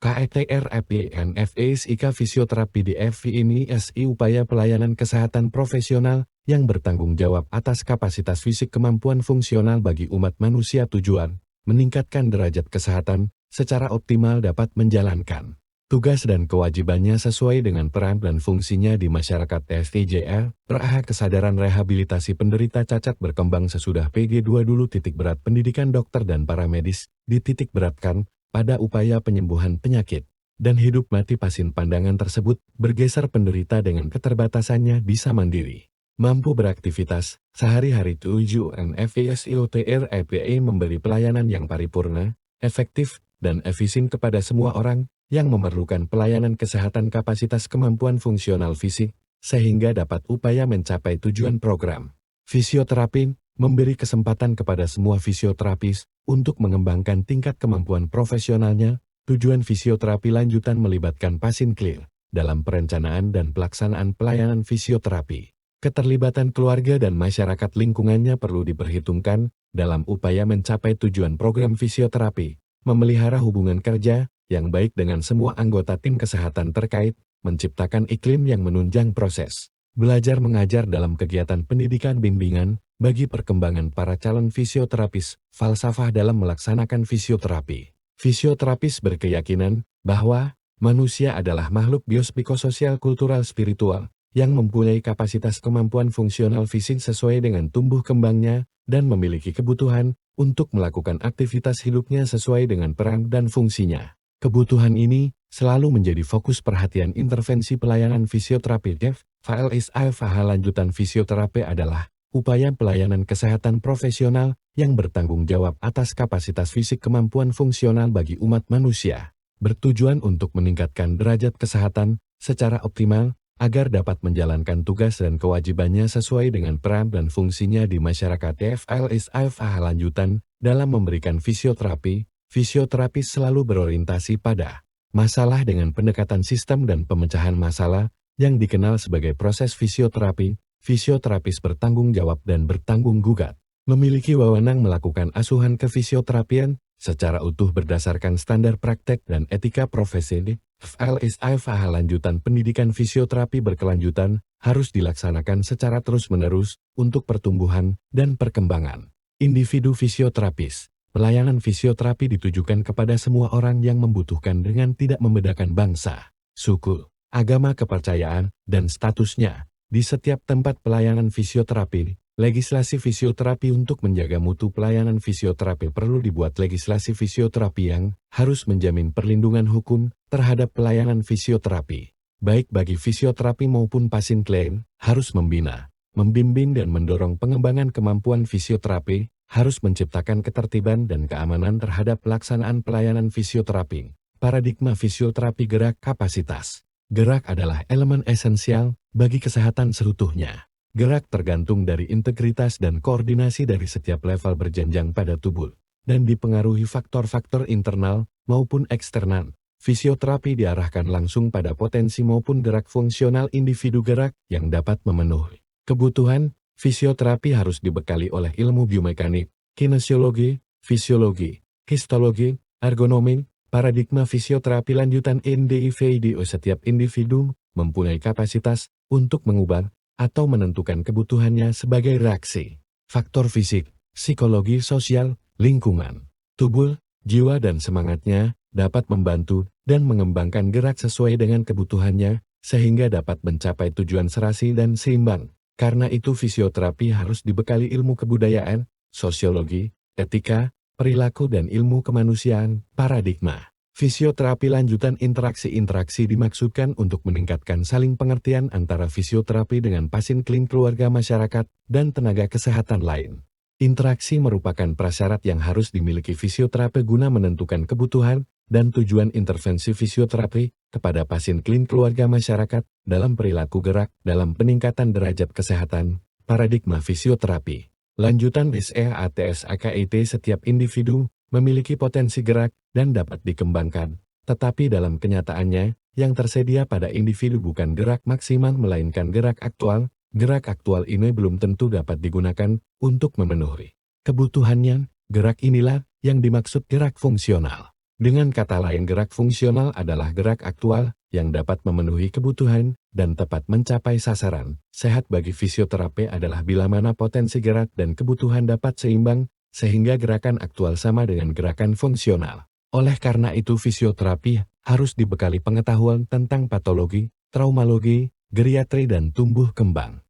KETRAPNFIK Fisioterapi di FIMISI upaya pelayanan kesehatan profesional yang bertanggung jawab atas kapasitas fisik kemampuan fungsional bagi umat manusia tujuan, meningkatkan derajat kesehatan, secara optimal dapat menjalankan tugas dan kewajibannya sesuai dengan peran dan fungsinya di masyarakat FIJR, kesadaran rehabilitasi penderita cacat berkembang sesudah PG2 dulu titik berat pendidikan dokter dan paramedis, dititik beratkan, pada upaya penyembuhan penyakit, dan hidup mati pasien pandangan tersebut, bergeser penderita dengan keterbatasannya bisa mandiri, mampu beraktivitas, sehari-hari tujuan FISIOTRAPI memberi pelayanan yang paripurna, efektif, dan efisien kepada semua orang yang memerlukan pelayanan kesehatan kapasitas kemampuan fungsional fisik, sehingga dapat upaya mencapai tujuan program. Fisioterapi memberi kesempatan kepada semua fisioterapis untuk mengembangkan tingkat kemampuan profesionalnya. Tujuan fisioterapi lanjutan melibatkan pasien clear dalam perencanaan dan pelaksanaan pelayanan fisioterapi. Keterlibatan keluarga dan masyarakat lingkungannya perlu diperhitungkan dalam upaya mencapai tujuan program fisioterapi, memelihara hubungan kerja yang baik dengan semua anggota tim kesehatan terkait, menciptakan iklim yang menunjang proses belajar mengajar dalam kegiatan pendidikan bimbingan bagi perkembangan para calon fisioterapis, falsafah dalam melaksanakan fisioterapi. Fisioterapis berkeyakinan bahwa manusia adalah makhluk biospikososial kultural spiritual yang mempunyai kapasitas kemampuan fungsional fisik sesuai dengan tumbuh kembangnya dan memiliki kebutuhan untuk melakukan aktivitas hidupnya sesuai dengan peran dan fungsinya. Kebutuhan ini selalu menjadi fokus perhatian intervensi pelayanan fisioterapi. Lanjutan fisioterapi adalah upaya pelayanan kesehatan profesional yang bertanggung jawab atas kapasitas fisik kemampuan fungsional bagi umat manusia, bertujuan untuk meningkatkan derajat kesehatan secara optimal agar dapat menjalankan tugas dan kewajibannya sesuai dengan peran dan fungsinya di masyarakat. Lanjutan dalam memberikan fisioterapi, fisioterapis selalu berorientasi pada masalah dengan pendekatan sistem dan pemecahan masalah yang dikenal sebagai proses fisioterapi. Fisioterapis bertanggung jawab dan bertanggung gugat, memiliki wewenang melakukan asuhan kefisioterapian secara utuh berdasarkan standar praktek dan etika profesi. Lanjutan pendidikan fisioterapi berkelanjutan harus dilaksanakan secara terus-menerus untuk pertumbuhan dan perkembangan individu fisioterapis. Pelayanan fisioterapi ditujukan kepada semua orang yang membutuhkan dengan tidak membedakan bangsa, suku, agama, kepercayaan, dan statusnya. Di setiap tempat pelayanan fisioterapi, legislasi fisioterapi untuk menjaga mutu pelayanan fisioterapi perlu dibuat legislasi fisioterapi yang harus menjamin perlindungan hukum terhadap pelayanan fisioterapi, baik bagi fisioterapi maupun pasien klien, harus membina, membimbing dan mendorong pengembangan kemampuan fisioterapi, harus menciptakan ketertiban dan keamanan terhadap pelaksanaan pelayanan fisioterapi. Paradigma fisioterapi gerak kapasitas. Gerak adalah elemen esensial bagi kesehatan seutuhnya. Gerak tergantung dari integritas dan koordinasi dari setiap level berjenjang pada tubuh, dan dipengaruhi faktor-faktor internal maupun eksternal. Fisioterapi diarahkan langsung pada potensi maupun gerak fungsional individu gerak yang dapat memenuhi kebutuhan. Fisioterapi harus dibekali oleh ilmu biomekanik, kinesiologi, fisiologi, histologi, ergonomi. Paradigma fisioterapi lanjutan individu. Setiap individu mempunyai kapasitas untuk mengubah atau menentukan kebutuhannya sebagai reaksi faktor fisik, psikologi, sosial, lingkungan, tubuh, jiwa dan semangatnya dapat membantu dan mengembangkan gerak sesuai dengan kebutuhannya sehingga dapat mencapai tujuan serasi dan seimbang. Karena itu fisioterapi harus dibekali ilmu kebudayaan, sosiologi, etika, perilaku dan ilmu kemanusiaan. Paradigma fisioterapi lanjutan interaksi dimaksudkan untuk meningkatkan saling pengertian antara fisioterapi dengan pasien klien, keluarga, masyarakat, dan tenaga kesehatan lain. Interaksi merupakan prasyarat yang harus dimiliki fisioterapi guna menentukan kebutuhan dan tujuan intervensi fisioterapi kepada pasien klien, keluarga, masyarakat dalam perilaku gerak dalam peningkatan derajat kesehatan. Paradigma fisioterapi lanjutan SEATSAKIT. Setiap individu memiliki potensi gerak dan dapat dikembangkan, tetapi dalam kenyataannya yang tersedia pada individu bukan gerak maksimal melainkan gerak aktual. Gerak aktual ini belum tentu dapat digunakan untuk memenuhi kebutuhannya. Gerak inilah yang dimaksud gerak fungsional. Dengan kata lain, gerak fungsional adalah gerak aktual yang dapat memenuhi kebutuhan dan tepat mencapai sasaran. Sehat bagi fisioterapi adalah bila mana potensi gerak dan kebutuhan dapat seimbang, sehingga gerakan aktual sama dengan gerakan fungsional. Oleh karena itu, fisioterapi harus dibekali pengetahuan tentang patologi, traumologi, geriatri, dan tumbuh kembang.